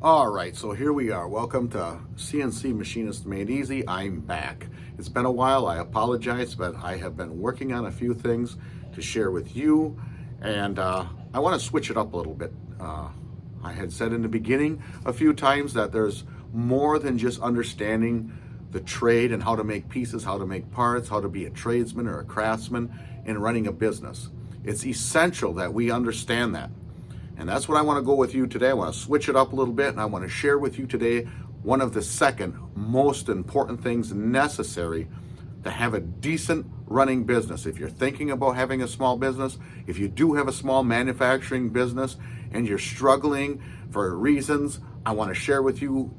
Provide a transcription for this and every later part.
All right, so here we are. Welcome to CNC Machinist Made Easy. I'm back. It's been a while. I apologize, but I have been working on a few things to share with you, and I want to switch it up a little bit. I had said in the beginning a few times that there's more than just understanding the trade and how to make pieces, how to make parts, how to be a tradesman or a craftsman in running a business. It's essential that we understand that. And that's what I want to go with you today. I want to switch it up a little bit, and I want to share with you today one of the second most important things necessary to have a decent running business. If you're thinking about having a small business, if you do have a small manufacturing business and you're struggling for reasons, I want to share with you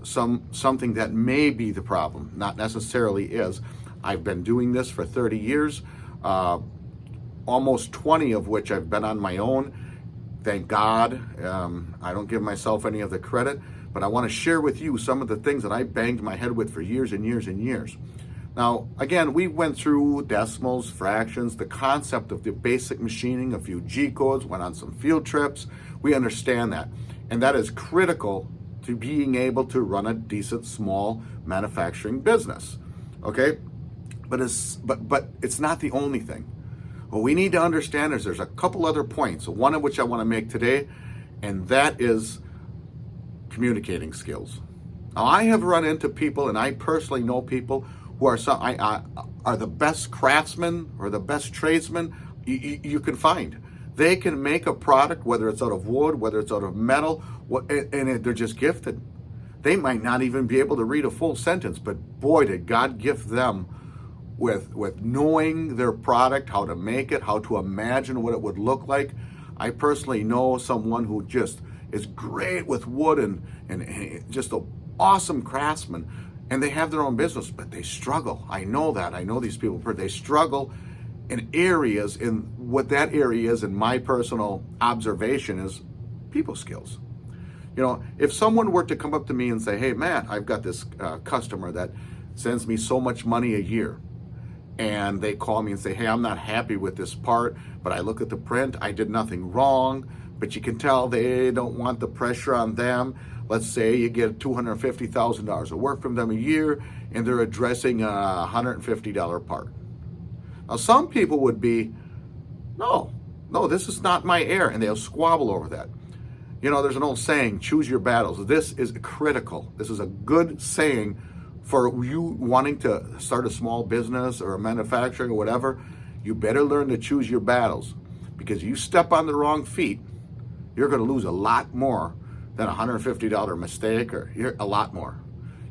something that may be the problem, not necessarily is. I've been doing this for 30 years, almost 20 of which I've been on my own. Thank God. I don't give myself any of the credit, but I want to share with you some of the things that I banged my head with for years and years and years. Now, again, we went through decimals, fractions, the concept of the basic machining, a few G codes, went on some field trips. We understand that. And that is critical to being able to run a decent small manufacturing business. Okay? But it's not the only thing. What we need to understand is there's a couple other points, one of which I want to make today, and that is communicating skills. Now, I have run into people, and I personally know people who are the best craftsmen or the best tradesmen you can find. They can make a product, whether it's out of wood, whether it's out of metal, and they're just gifted. They might not even be able to read a full sentence, but boy, did God gift them with knowing their product, how to make it, how to imagine what it would look like. I personally know someone who just is great with wood and just an awesome craftsman, and they have their own business, but they struggle. I know that. I know these people, they struggle in areas, in what that area is, in my personal observation, is people skills. You know, if someone were to come up to me and say, hey, Matt, I've got this customer that sends me so much money a year, and they call me and say, hey, I'm not happy with this part, but I look at the print, I did nothing wrong, but you can tell they don't want the pressure on them. Let's say you get $250,000 of work from them a year, and they're addressing a $150 part. Now, some people would be, no, this is not my air, and they'll squabble over that. You know, there's an old saying, choose your battles. This is critical. This is a good saying for you wanting to start a small business or a manufacturing or whatever. You better learn to choose your battles, because you step on the wrong feet, you're going to lose a lot more than a $150 mistake, or a lot more.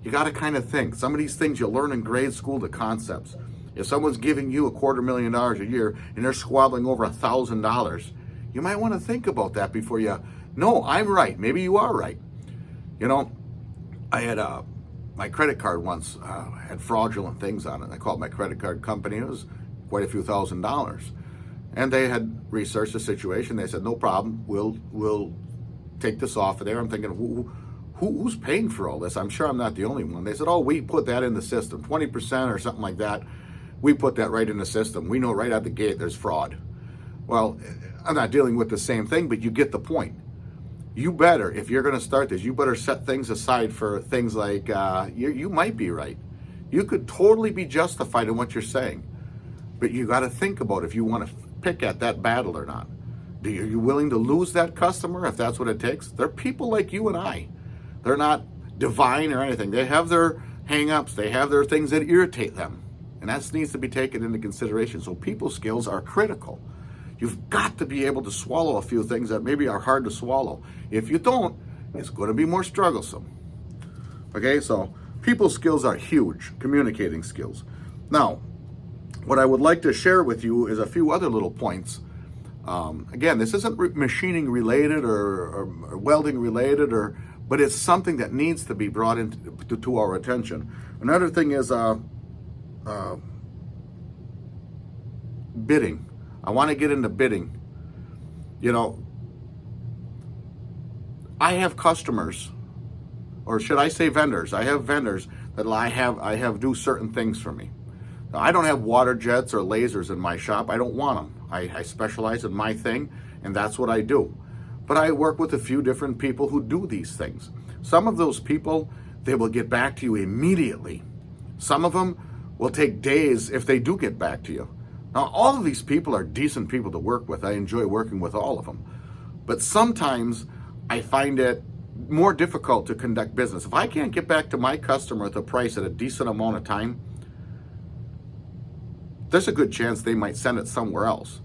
You got to kind of think. Some of these things you'll learn in grade school, the concepts. If someone's giving you $250,000 a year and they're squabbling over $1,000, you might want to think about that before you, no, I'm right. Maybe you are right. You know, I had my credit card once had fraudulent things on it. I called my credit card company. It was quite a few $1,000s. And they had researched the situation. They said, no problem, we'll take this off of there. I'm thinking, who's paying for all this? I'm sure I'm not the only one. They said, oh, we put that in the system, 20% or something like that. We put that right in the system. We know right out the gate there's fraud. Well, I'm not dealing with the same thing, but you get the point. You better, if you're going to start this, you better set things aside for things like, you might be right. You could totally be justified in what you're saying, but you got to think about if you want to pick at that battle or not. Are you willing to lose that customer if that's what it takes? They're people like you and I. They're not divine or anything. They have their hang-ups. They have their things that irritate them, and that needs to be taken into consideration. So people skills are critical. You've got to be able to swallow a few things that maybe are hard to swallow. If you don't, it's going to be more strugglesome. Okay, so people skills are huge, communicating skills. Now, what I would like to share with you is a few other little points. Again, this isn't machining related or welding related, but it's something that needs to be brought to our attention. Another thing is bidding. I want to get into bidding. You know, I have customers, or should I say vendors? I have vendors that I have do certain things for me. Now, I don't have water jets or lasers in my shop. I don't want them. I specialize in my thing, and that's what I do. but I work with a few different people who do these things. Some of those people, they will get back to you immediately. Some of them will take days if they do get back to you. Now, all of these people are decent people to work with. I enjoy working with all of them. But sometimes I find it more difficult to conduct business. If I can't get back to my customer with a price at a decent amount of time, there's a good chance they might send it somewhere else.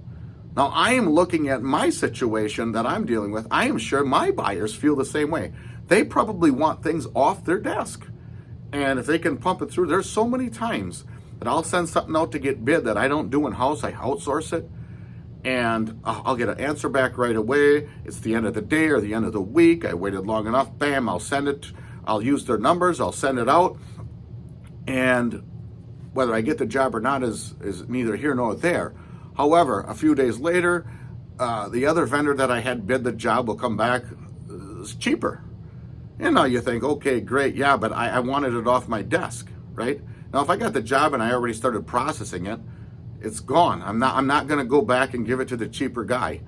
Now, I am looking at my situation that I'm dealing with. I am sure my buyers feel the same way. They probably want things off their desk. And if they can pump it through, there's so many times that I'll send something out to get bid that I don't do in-house. I outsource it. And I'll get an answer back right away. It's the end of the day or the end of the week. I waited long enough. Bam, I'll send it. I'll use their numbers. I'll send it out. And whether I get the job or not is neither here nor there. However, a few days later, the other vendor that I had bid the job will come back cheaper. And now you think, okay, great, yeah, but I wanted it off my desk, right? Now, if I got the job and I already started processing it, it's gone. I'm not going to go back and give it to the cheaper guy.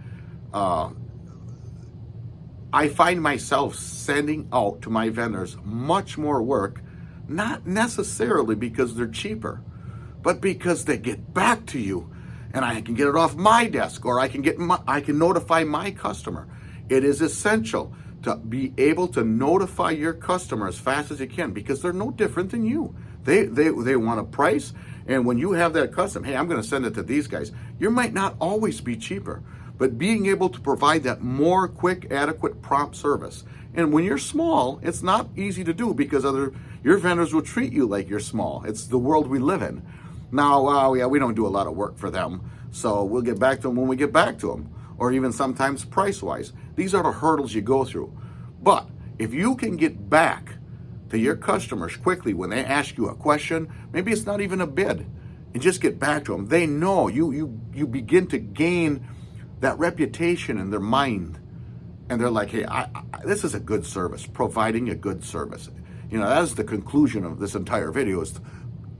I find myself sending out to my vendors much more work, not necessarily because they're cheaper, but because they get back to you, and I can get it off my desk, or I can notify my customer. It is essential to be able to notify your customer as fast as you can, because they're no different than you. They want a price, and when you have that custom, hey, I'm going to send it to these guys. You might not always be cheaper, but being able to provide that more quick, adequate, prompt service. And when you're small, it's not easy to do because your vendors will treat you like you're small. It's the world we live in. Now, we don't do a lot of work for them, so we'll get back to them when we get back to them, or even sometimes price-wise. These are the hurdles you go through. But if you can get back to your customers quickly when they ask you a question, maybe it's not even a bid, and just get back to them. They know you begin to gain that reputation in their mind, and they're like, hey, this is a good service, providing a good service. That is the conclusion of this entire video is,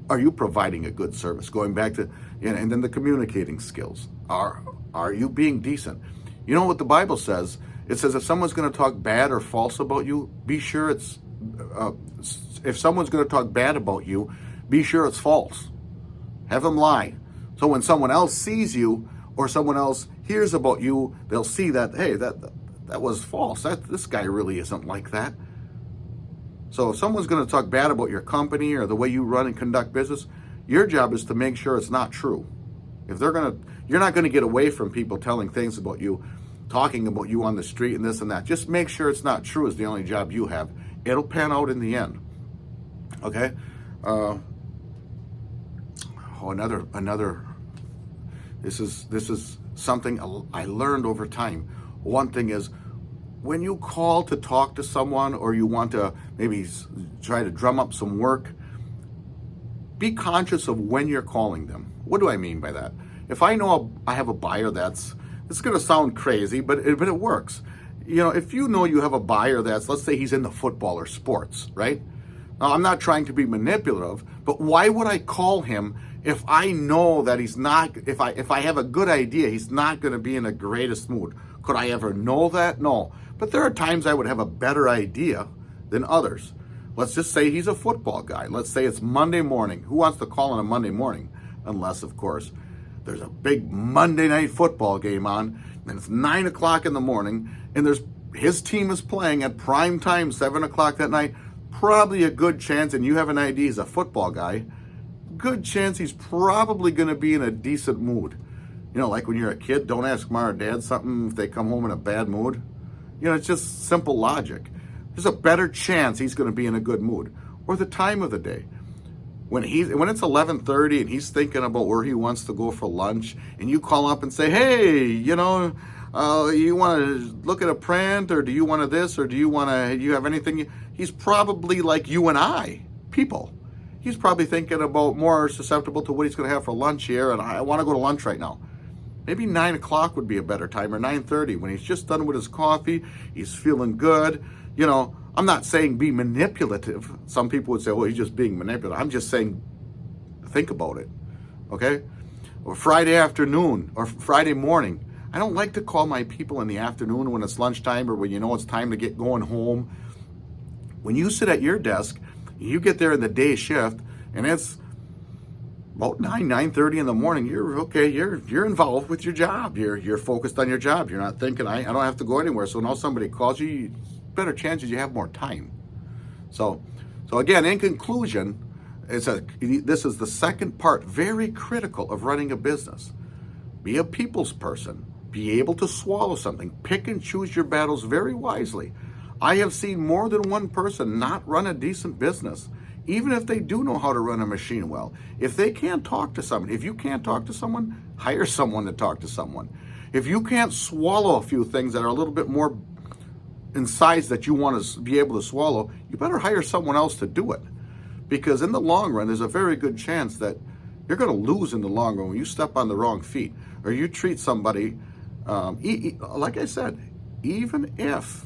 are you providing a good service? Going back to, and then the communicating skills. Are you being decent? You know what the Bible says? It says if someone's going to talk bad or false about you, be sure if someone's going to talk bad about you, be sure it's false. Have them lie. So when someone else sees you or someone else hears about you, they'll see that, hey, that was false. This guy really isn't like that. So if someone's going to talk bad about your company or the way you run and conduct business, your job is to make sure it's not true. You're not going to get away from people telling things about you, talking about you on the street and this and that. Just make sure it's not true is the only job you have. It'll pan out in the end. Okay? Another. This is something I learned over time. One thing is, when you call to talk to someone or you want to maybe try to drum up some work, be conscious of when you're calling them. What do I mean by that? If I know I have a buyer it's going to sound crazy, but it works. If you know you have a buyer let's say he's into football or sports, right? Now, I'm not trying to be manipulative, but why would I call him if I know that he's not, if I have a good idea, he's not going to be in the greatest mood? Could I ever know that? No. But there are times I would have a better idea than others. Let's just say he's a football guy. Let's say it's Monday morning. Who wants to call on a Monday morning? Unless, of course, there's a big Monday night football game on, and it's 9 o'clock in the morning, and his team is playing at prime time, 7 o'clock that night. Probably a good chance, and you have an idea he's a football guy, good chance he's probably going to be in a decent mood. Like when you're a kid, don't ask mom or dad something if they come home in a bad mood. It's just simple logic. There's a better chance he's going to be in a good mood. Or the time of the day. When it's 11:30 and he's thinking about where he wants to go for lunch, and you call up and say, hey, you want to look at a print, or do you want to this, or do you have anything? He's probably like you and I, people. He's probably thinking about more susceptible to what he's going to have for lunch here, and I want to go to lunch right now. Maybe 9 o'clock would be a better time, or 9:30, when he's just done with his coffee, he's feeling good. I'm not saying be manipulative. Some people would say, well, he's just being manipulative. I'm just saying, think about it, okay? Or Friday afternoon or Friday morning, I don't like to call my people in the afternoon when it's lunchtime or when you know it's time to get going home. When you sit at your desk, you get there in the day shift, and it's about 9:30 in the morning. You're okay. You're involved with your job. You're focused on your job. You're not thinking I don't have to go anywhere. So now somebody calls you, better chances you have more time. So again, in conclusion, this is the second part, very critical of running a business. Be a people's person. Be able to swallow something. Pick and choose your battles very wisely. I have seen more than one person not run a decent business, even if they do know how to run a machine well. If they can't talk to someone, if you can't talk to someone, hire someone to talk to someone. If you can't swallow a few things that are a little bit more in size that you want to be able to swallow, you better hire someone else to do it. Because in the long run, there's a very good chance that you're going to lose in the long run when you step on the wrong feet or you treat somebody, like I said, even if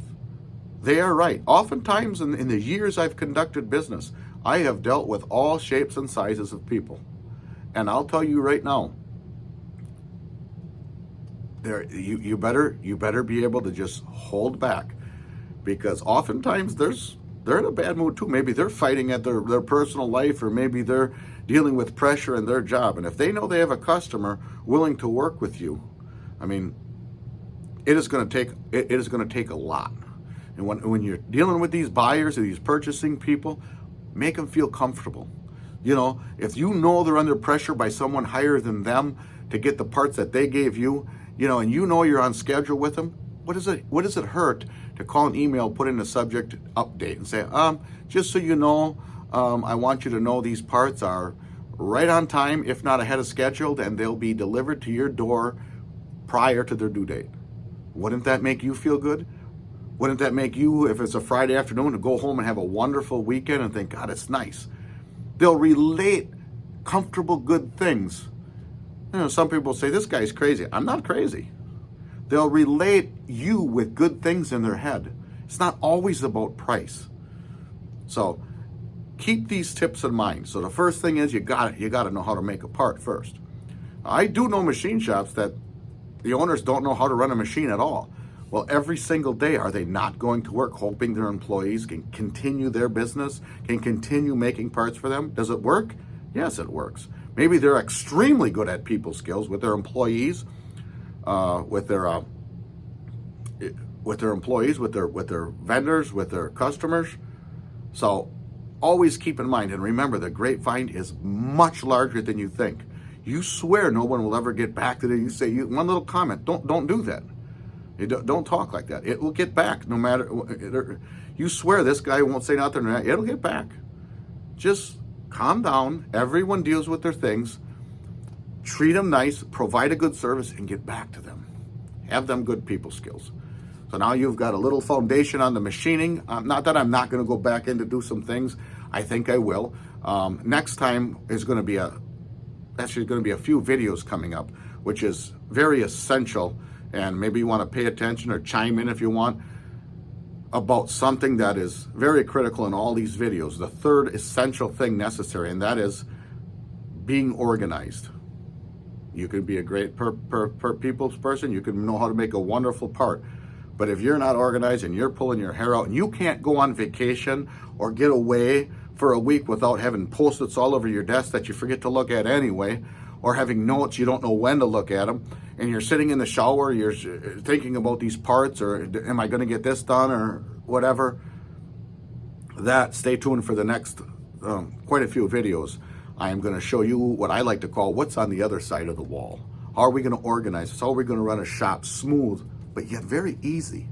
they are right. Oftentimes in the years I've conducted business, I have dealt with all shapes and sizes of people. And I'll tell you right now, you better be able to just hold back, because oftentimes they're in a bad mood too. Maybe they're fighting at their personal life, or maybe they're dealing with pressure in their job. And if they know they have a customer willing to work with you, I mean, it is going to take a lot. And when you're dealing with these buyers or these purchasing people, make them feel comfortable. You know, if you know they're under pressure by someone higher than them to get the parts that they gave you, you know, and you know you're on schedule with them, what does it hurt to call an email, put in a subject update and say, just so you know, I want you to know these parts are right on time, if not ahead of schedule, and they'll be delivered to your door prior to their due date. Wouldn't that make you feel good? Wouldn't that make you, if it's a Friday afternoon, to go home and have a wonderful weekend and think, God, it's nice? They'll relate comfortable, good things. You know, some people say, this guy's crazy. I'm not crazy. They'll relate you with good things in their head. It's not always about price. So keep these tips in mind. So the first thing is you got to know how to make a part first. I do know machine shops that the owners don't know how to run a machine at all. Well, every single day, are they not going to work hoping their employees can continue their business, can continue making parts for them? Does it work? Yes, it works. Maybe they're extremely good at people skills with their employees, with their employees, with their vendors, with their customers. So always keep in mind, and remember, the grapevine is much larger than you think. You swear no one will ever get back to you. You say one little comment. Don't do that. Don't talk like that. It will get back no matter. You swear this guy won't say nothing. It'll get back. Just calm down. Everyone deals with their things. Treat them nice. Provide a good service and get back to them. Have them good people skills. So now you've got a little foundation on the machining. Not that I'm not going to go back in to do some things. I think I will. Next time is going to be actually going to be a few videos coming up, which is very essential. And maybe you want to pay attention or chime in if you want about something that is very critical in all these videos. The third essential thing necessary, and that is being organized. You can be a great people's person. You can know how to make a wonderful part. But if you're not organized and you're pulling your hair out and you can't go on vacation or get away for a week without having Post-its all over your desk that you forget to look at anyway, or having notes you don't know when to look at them, and you're sitting in the shower, you're thinking about these parts, or am I going to get this done, or whatever, stay tuned for the next quite a few videos. I am going to show you what I like to call what's on the other side of the wall. How are we going to organize this? How are we going to run a shop smooth, but yet very easy?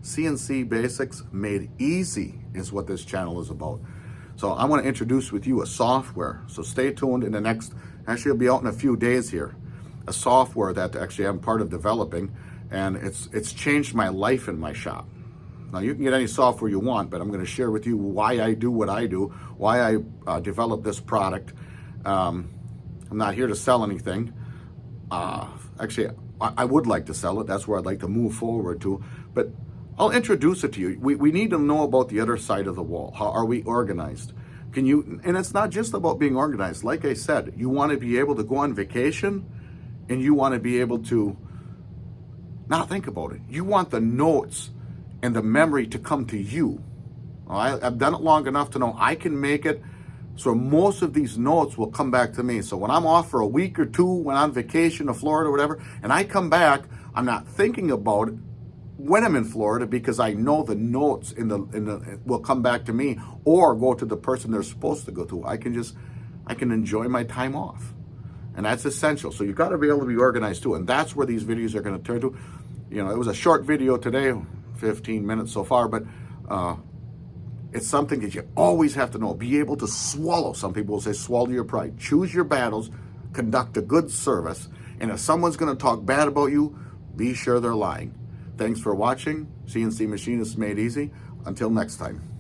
CNC Basics made easy is what this channel is about. So I want to introduce with you a software. So stay tuned in the next, actually it'll be out in a few days here, a software that actually I'm part of developing, and it's changed my life in my shop. Now you can get any software you want, but I'm going to share with you why I do what I do, why I developed this product. I'm not here to sell anything. Actually, I would like to sell it. That's where I'd like to move forward to, but I'll introduce it to you. We need to know about the other side of the wall. How are we organized? And it's not just about being organized. Like I said, you want to be able to go on vacation, and you want to be able to Now think about it. You want the notes and the memory to come to you. I've done it long enough to know I can make it so most of these notes will come back to me. So when I'm off for a week or two, when I'm on vacation to Florida or whatever, and I come back, I'm not thinking about it when I'm in Florida because I know the notes will come back to me or go to the person they're supposed to go to. I can enjoy my time off. And that's essential. So you've got to be able to be organized too. And that's where these videos are going to turn to. You know, it was a short video today, 15 minutes so far, but it's something that you always have to know. Be able to swallow. Some people will say swallow your pride. Choose your battles. Conduct a good service. And if someone's going to talk bad about you, be sure they're lying. Thanks for watching. CNC Machinists Made Easy. Until next time.